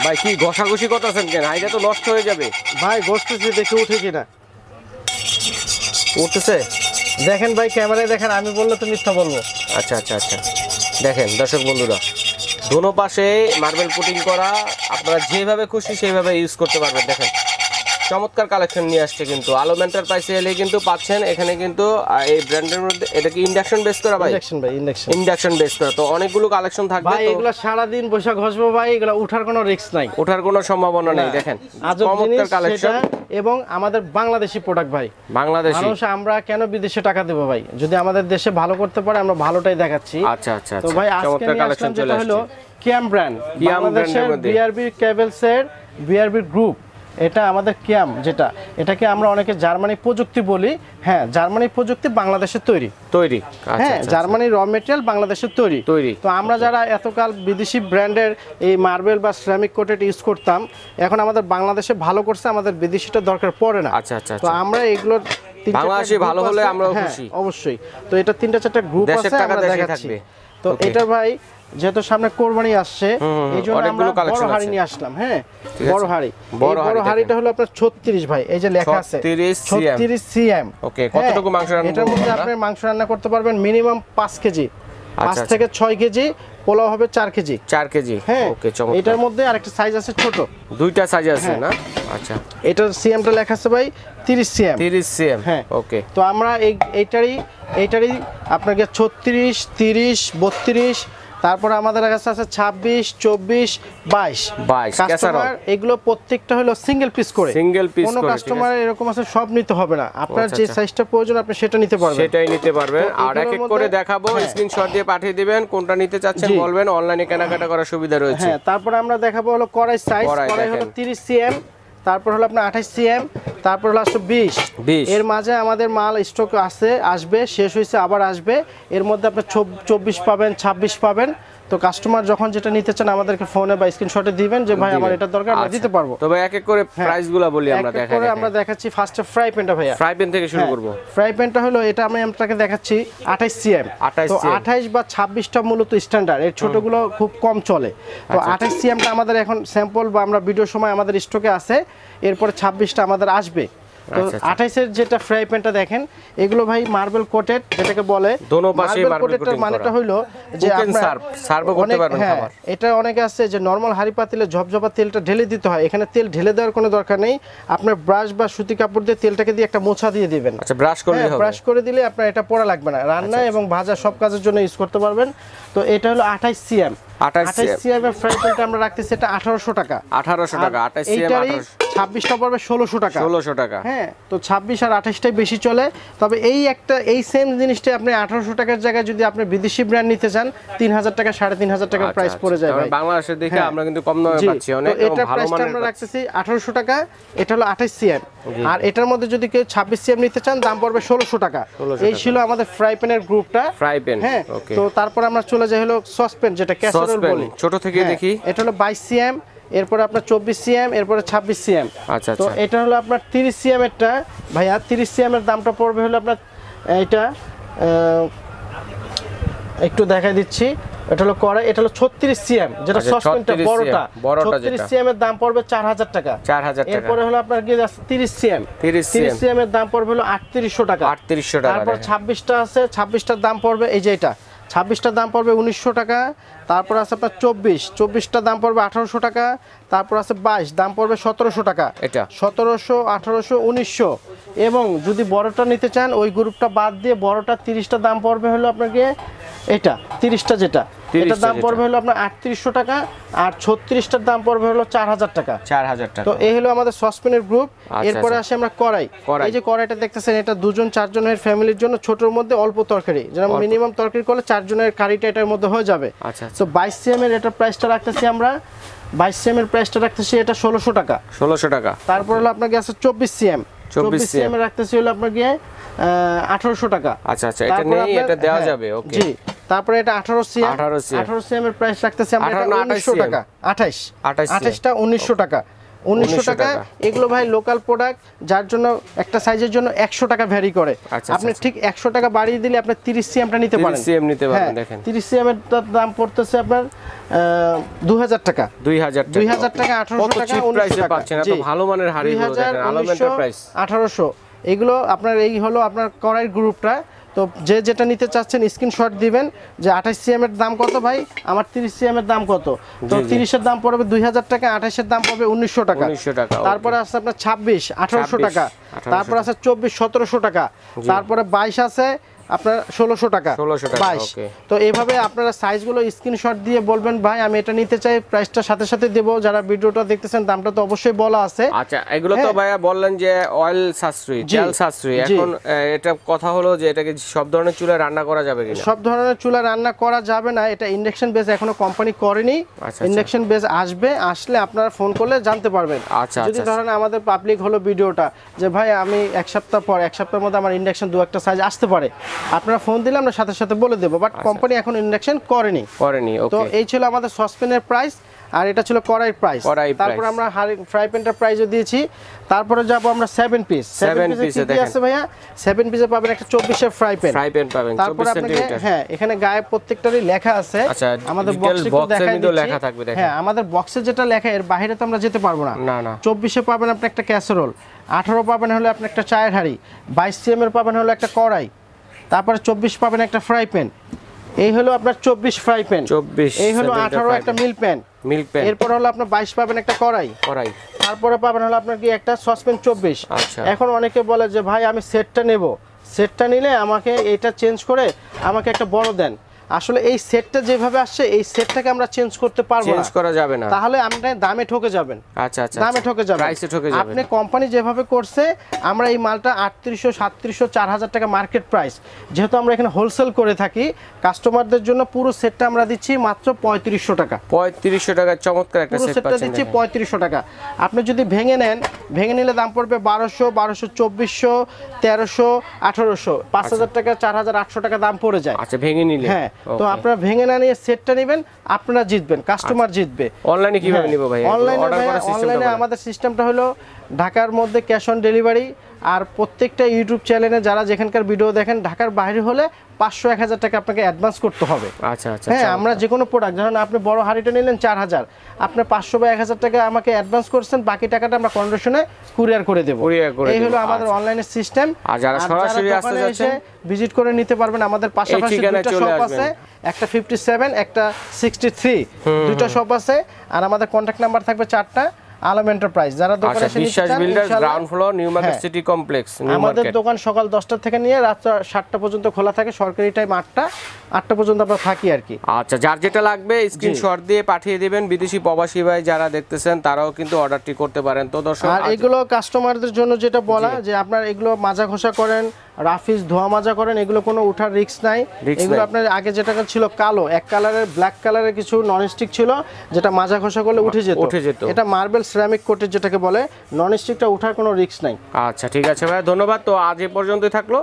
ভাই কি ঘষাঘষি করতেছেন কেন? হাইটা তো নষ্ট হয়ে যাবে। ভাই ঘষতেছি দেখে উঠে কিনা। উঠতেছে? দেখেন ভাই ক্যামেরায় দেখেন, আমি বললে তো মিথ্যা বলবো। আচ্ছা আচ্ছা আচ্ছা, দেখেন দর্শক বন্ধুরা, দোনো পাশে মার্বেল পুটিং করা, আপনারা যেভাবে খুশি সেইভাবে ইউজ করতে পারবেন। দেখেন চমৎকার কালেকশন নিয়ে আসছে কিন্তু আলো এন্টারপ্রাইজে এলে কিন্তু পাচ্ছেন এখানে কিন্তু এই ব্র্যান্ডের মধ্যে। এটা কি ইন্ডাকশন বেস করা ভাই? ইন্ডাকশন ভাই, ইন্ডাকশন বেস করা, তো অনেকগুলো কালেকশন থাকবে ভাই। এগুলো সারা দিন বসে ঘষবো ভাই, এগুলো উঠার কোনো রিস্ক নাই, ওঠার কোনো সম্ভাবনা নেই। দেখেন চমৎকার কালেকশন এবং আমাদের বাংলাদেশি প্রোডাক্ট ভাই। বাংলাদেশি মানুষ, আমরা কেন বিদেশে টাকা দেব ভাই? যদি আমাদের দেশে ভালো করতে পারে আমরা ভালোটাই দেখাচ্ছি। আচ্ছা আচ্ছা, তো ভাই আজকে কালেকশন যেটা হলো কিয়াম ব্র্যান্ড, বাংলাদেশের বিআরবি কেবলস এর বিআরবি গ্রুপ। এটা আমাদের কিয়াম, যেটা এটাকে আমরা অনেকে জার্মানি প্রযুক্তি বলি। হ্যাঁ, জার্মানি প্রযুক্তি বাংলাদেশে তৈরি। হ্যাঁ, জার্মানি র মেটেরিয়াল বাংলাদেশে তৈরি। তো আমরা যারা এতকাল বিদেশি ব্র্যান্ডের এই মার্বেল বা সিরামিক কোটেড ইউজ করতাম, এখন আমাদের বাংলাদেশে ভালো করছে, আমাদের বিদেশিটা দরকার পড়ে না। আচ্ছা আচ্ছা, তো আমরা এগুলোর বাংলাদেশে ভালো হলে আমরাও খুশি। অবশ্যই। তো এটা 3-4টা গ্রুপ আছে, আমরা দেখাচ্ছি। তো এটা ভাই যেহেতু সামনে কোরবানি আসছে, এই জন্য আমরা বড় হাড়ি নিয়ে আসলাম। হ্যাঁ, বড় হাড়ি। বড় হাড়িটা হলো আপনার 36 ভাই, এই যে লেখা আছে 36 সিএম। ওকে, কতটুকু মাংস রান্না? এটার মধ্যে আপনি মাংস রান্না করতে পারবেন মিনিমাম 5 কেজি, 5 থেকে 6 কেজি। পোলাও হবে 4 কেজি। 4 কেজি, হ্যাঁ। ওকে, চমৎকার। এটার মধ্যে আরেকটা সাইজ আছে ছোট, দুইটা সাইজ আছে না? আচ্ছা, এটার সিএমটা লেখা আছে ভাই 30 সিএম। 30 সিএম, হ্যাঁ। ওকে। তো আমরা এইটারই আপনাকে 36, 30, 32, তারপর আমাদের কাছে আছে 26, 24, 22 কাস্টমার। এগুলো প্রত্যেকটা হলো সিঙ্গেল পিস করে। কোন কাস্টমার এরকম আছে সব নিতে হবে না, আপনার যে সাইজটা প্রয়োজন আপনি সেটা নিতে পারবেন। সেটাই নিতে পারবেন। আর এক এক করে দেখাবো, স্ক্রিনশট দিয়ে পাঠিয়ে দিবেন, কোনটা নিতে চাচ্ছেন বলবেন, অনলাইনে কেনাকাটা করার সুবিধা রয়েছে। হ্যাঁ, তারপর আমরা দেখাবো হলো কড়াই সাইজ। কড়াই হলো 30 সিএম, তারপর হলো আপনার 28 সিএম, তারপর হলো 20। এর মাঝে আমাদের মাল স্টক আছে, আসবে, শেষ হয়েছে, আবার আসবে। এর মধ্যে আপনি 24 পাবেন, 26 পাবেন। তো কাস্টমার যখন যেটা নিতে চান আমাদেরকে ফোনে বা স্ক্রিনশটে দিবেন যে ভাই আমার এটা দরকার, আমরা দিতে পারবো। তবে এক এক করে প্রাইসগুলো বলি আমরা দেখাই। আমরা দেখাচ্ছি ফার্স্টে ফ্রাই প্যানটা ভাইয়া। ফ্রাই প্যান থেকে শুরু করব। ফ্রাই প্যানটা হলো এটা আমি আপনাকে দেখাচ্ছি 28 সিএম। তো 28 বা 26টা মূলত স্ট্যান্ডার্ড, এর ছোটগুলো খুব কম চলে। তো 28 সিএমটা আমাদের এখন স্যাম্পল বা আমরা ভিডিওর সময় আমাদের স্টকে আছে, এরপরে 26টা আমাদের আসবে। তো 28 এর যেটা ফ্রাই প্যানটা দেখেন, এগুলো ভাই মার্বেল কোটেড, যেটাকে বলে দোনো পাশে মার্বেল কোটেডের মানেটা হলো যে আপনারা সার্ভ করতে পারবেন খাবার। এটা অনেকে আছে যে নরমাল হাঁড়ি পাতিলে ঝপঝপা তেলটা ঢেলে দিতে হয়, এখানে তেল ঢেলে দেওয়ার কোনো দরকার নেই। আপনার ব্রাশ বা সুতি কাপড় দিয়ে তেলটাকে দিয়ে একটা মোছা দিয়ে দিবেন। আচ্ছা, ব্রাশ করলে হবে? ব্রাশ করে দিলে আপনার এটা পোড়া লাগবে না, রান্না এবং ভাজা সব কাজের জন্য ইউজ করতে পারবেন। তো এটা হলো 28 সিএম। 28 সিএম এর ফ্রাই প্যানটা আমরা রাখতেছি এটা 1800 টাকা। 1800 টাকা। 28 সিএম 26টা পড়বে 1600 টাকা। 1600 টাকা, হ্যাঁ। তো 26 আর 28টাই বেশি চলে। তবে এই সেম জিনিসটা আপনি 1800 টাকার জায়গায় যদি আপনি বিদেশি ব্র্যান্ড নিতে চান 3000 টাকা, 3500 টাকার প্রাইস পড়ে যায় ভাই। বাংলাদেশে দেখে আমরা কিন্তু কম দামে পাচ্ছি, অনেক ভালো মানের আমরা রাখতেছি 1800 টাকা। এটা হলো 28 সিএম। আর এটার মধ্যে যদি কেউ 26 সিএম নিতে চান দাম পড়বে 1600 টাকা। এই ছিল আমাদের ফ্রাই প্যানের গ্রুপটা। ফ্রাই প্যান, হ্যাঁ। তো তারপর আমরা চলে যাই হলো সসপ্যান, যেটা ক্যাসারোল বলি। ছোট থেকে দেখি, এটা হলো 22 সিএম, এরপর আপনার 24 সিএম, এরপরে 26 সিএম। আচ্ছা, তো এটা হলো আপনার 30 সিএম এরটা ভাইয়া। 30 সিএম এর দামটা পড়বে হলো আপনার, এটা একটু দেখাই দিচ্ছি। এটা হলো কড়াই, এটা হলো 36 সিএম, যেটা সসপ্যানটা বড়টা। 36 সিএম এর দাম পড়বে 4000 টাকা। 4000 টাকা। এরপরে হলো আপনার কি আছে 30 সিএম। 30 সিএম এর দাম পড়বে হলো 3800 টাকা। 3800 টাকা। তারপর 26টা আছে, 26টার দাম পড়বে এই যে এটা, 26টার দাম পড়বে 1900 টাকা। তারপর আছে আপনার 24টার দাম পড়বে 1800 টাকা। তারপর আছে 22, দাম পড়বে 1700 টাকা। এটা 1700, 1800, 1900। এবং যদি বড়টা নিতে চান ওই গ্রুপটা বাদ দিয়ে বড়টা 30টা দাম পড়বে হলো আপনাকে এটা 30টা, যেটা এটার দাম পড়বে হলো আপনার 3800 টাকা। আর 36টার দাম পড়বে হলো 4000 টাকা। 4000 টাকা। তো এই হলো আমাদের সসপ্যানের গ্রুপ। এরপরে আসে আমরা কড়াই। এই যে কড়াইটা দেখতেছেন, এটা 2-4 জনের ফ্যামিলির জন্য, ছোটর মধ্যে অল্প তরকারি, যেমন মিনিমাম তরকারি করলে 4 জনের কারিটা এটার মধ্যে হয়ে যাবে। তো 22 সিএম এর এটা প্রাইসটা রাখতেছি আমরা, 22 সিএম এর প্রাইসটা রাখতেছি এটা 1600 টাকা। 1600 টাকা। তারপর হলো আপনার আছে 24 সিএম। 24 সিএম এর রাখতেছি হলো আপনার 1800 টাকা। আচ্ছা আচ্ছা, এটা নেই, এটা দেওয়া যাবে। ওকে, জি। তারপরে এটা 18 সিএম। 18 সিএম এর প্রাইস রাখতেছি আমরা 1900 টাকা। 28টা 1900 টাকা। 1900 টাকা। এগুলো ভাই লোকাল প্রোডাক্ট, যার জন্য একটা সাইজের জন্য 100 টাকা ভ্যারি করে। আপনি ঠিক 100 টাকা বাড়িয়ে দিলে আপনি 30 সিএমটা নিতে পারেন। 30 সিএম নিতে পারেন। দেখেন 30 সিএম এর দাম পড়তেছে আপনার 2000 টাকা। 2000 টাকা 1800 টাকা 1900 টাকা পাচ্ছেন। এত ভালো মানের হাড়িগুলো দেখেন, আলোমেন্টার প্রাইস 1800। এগুলো আপনার এই হলো আপনার কড়াই গ্রুপটা। তো যে যেটা নিতে চাচ্ছেন স্ক্রিনশট দিবেন যে 28 সিএম এর দাম কত ভাই, আমার 30 সিএম এর দাম কত। তো 30 এর দাম পড়বে 2000 টাকা, 28 এর দাম পড়বে 1900 টাকা। তারপরে আছে আপনার 26 1800 টাকা, তারপর আছে 24 1700 টাকা, তারপরে 22 আছে আপনার 1600 টাকা 22। তো এইভাবে আপনারা সাইজগুলো স্ক্রিনশট দিয়ে বলবেন ভাই আমি এটা নিতে চাই, প্রাইসটা সাথে সাথে দেব। যারা ভিডিওটা দেখতেছেন দামটা তো অবশ্যই বলা আছে। আচ্ছা, এগুলো তো ভাইয়া বললেন যে অয়েল সাশ্রয়ী, তেল সাশ্রয়ী। এখন এটা কথা হলো যে এটাকে সব ধরনের চুলায় রান্না করা যাবে কিনা? সব ধরনের চুলায় রান্না করা যাবে না, এটা ইন্ডাকশন বেস এখনো কোম্পানি করেনি। ইন্ডাকশন বেস আসবে, আসলে আপনারা ফোন করলে জানতে পারবেন। যদি ধরেন আমাদের পাবলিক হলো ভিডিওটা যে ভাই আমি এক সপ্তাহ পর, এক সপ্তাহের মধ্যে আমার ইন্ডাকশন দু একটা সাইজ আসতে পারে, আপনারা ফোন দিলে আমরা সাথে সাথে বলে দেব। বাট কোম্পানি এখন ইন্ডাকশন করেনি। তো এই ছিল আমাদের সসপ্যানের প্রাইস, আর এটা ছিল কড়াইয়ের প্রাইস। তারপর আমরা ফ্রাই প্যানটার প্রাইসও দিয়েছি। তারপরে যাব আমরা 7 পিস। 7 পিসে কি আছে ভাইয়া? 7 পিসে পাবেন একটা 24 এর ফ্রাই প্যান পাবেন। তারপর আপনাকে হ্যাঁ এখানে গায়ে প্রত্যেকটারই লেখা আছে। আমাদের বক্সে তো লেখা থাকবে। দেখেন হ্যাঁ আমাদের বক্সে যেটা লেখা এর বাইরে তো আমরা যেতে পারবো না। 24 এ পাবেন আপনি একটা ক্যাসারোল, 18 পাবেন হলো আপনি একটা চায়ের হাঁড়ি, 22 সিএম এর পাবেন হলো একটা কড়াই, তারপরে 24 পাবেন একটা ফ্রাই প্যান। এই হলো আপনার 24 ফ্রাই প্যান। এই হলো 18 একটা মিল প্যান। এরপর হলো আপনার 22 পাবেন একটা কড়াই। তারপরে পাবেন হলো আপনার কি একটা সসপ্যান 24। এখন অনেকে বলে যে ভাই আমি সেটটা নেব, সেটটা নিলে আমাকে এটা চেঞ্জ করে আমাকে একটা বড় দেন। আসলে এই সেটটা যেভাবে আসছে এই সেটটাকে আমরা চেঞ্জ করতে পারবো না, চেঞ্জ করা যাবে না। তাহলে আপনি দামে ঠকে যাবেন। দামে ঠকে যাবেন, প্রাইসে ঠকে যাবেন। আপনি কোম্পানি যেভাবে করছে আমরা এই মালটা 3800 3700 4000 টাকা মার্কেট প্রাইস, যেহেতু আমরা এখানে হোলসেল করে থাকি কাস্টমারদের জন্য পুরো সেটটা আমরা দিচ্ছি মাত্র 3500 টাকা। 3500 টাকা চমৎকার একটা সেট পাচ্ছেন। দিচ্ছি 3500 টাকা। আপনি যদি ভেঙে নেন, ভেঙে নিলে দাম পড়বে 1200 2400 1300 1800 5000 টাকা 4800 টাকা দাম পড়ে যায়। আচ্ছা ভেঙে নিলে হ্যাঁ। তো আপনারা ভেঙে না নিয়ে সেটটা নেবেন, আপনারা জিতবেন, কাস্টমার জিতবে। অনলাইনে কিভাবে নিব ভাই? অনলাইনে আমাদের সিস্টেমটা হলো ঢাকার মধ্যে ক্যাশ অন ডেলিভারি, আর প্রত্যেকটা ইউটিউব চ্যানেলে যারা যেখানকার ভিডিও দেখেন ঢাকার বাইরে হলে 500-1000 টাকা আপনাকে অ্যাডভান্স করতে হবে। হ্যাঁ আমরা যে কোনো প্রোডাক্ট, ধরুন আপনি বড় হাঁড়িটা নিলেন 4000, আপনি 500 বা 1000 টাকা আমাকে অ্যাডভান্স করছেন, বাকি টাকাটা আমরা কন্ডিশনে কুরিয়ার করে দেব। এই হলো আমাদের অনলাইনের সিস্টেম। আর যারা সরাসরি আসতে যাচ্ছেন ভিজিট করে নিতে পারবেন। আমাদের পাশাপাশি দুটো শপ আছে, একটা 57 একটা 63, দুটো শপ আছে। আর আমাদের কন্টাক্ট নাম্বার থাকবে 4টা। আলম এন্টারপ্রাইজ যারা দোকানে এসে বিশ্বাস builders ground floor new market city complex. আমাদের দোকান সকাল 10টা থেকে নিয়ে রাত 7টা পর্যন্ত খোলা থাকে, সরকারি টাইম 8টা পর্যন্ত আমরা থাকি আর কি। আচ্ছা, যার যেটা লাগবে স্ক্রিনশট দিয়ে পাঠিয়ে দিবেন। বিদেশি প্রবাসী ভাই যারা দেখতেছেন তারাও কিন্তু অর্ডারটি করতে পারেন। তো দর্শক, আর এগুলো কাস্টমারদের জন্য যেটা বলা যে আপনার এগুলো মাজা ঘষা করেন, রাফিজ ধোয়া মাজা করেন, এগুলো কোনো উঠার রিস্ক নাই। এগুলো আপনার আগে যেটা ছিল কালো এক কালারের, ব্ল্যাক কালারের কিছু ননস্টিক ছিল যেটা মাজা ঘষা করলে উঠে যেত। এটা মার্বেল সিরামিক কোটের যেটাকে বলে, ননস্টিকটা উঠার কোনো রিস্ক নাই। আচ্ছা ঠিক আছে ভাই, ধন্যবাদ। তো আজ এ পর্যন্তই থাকলো।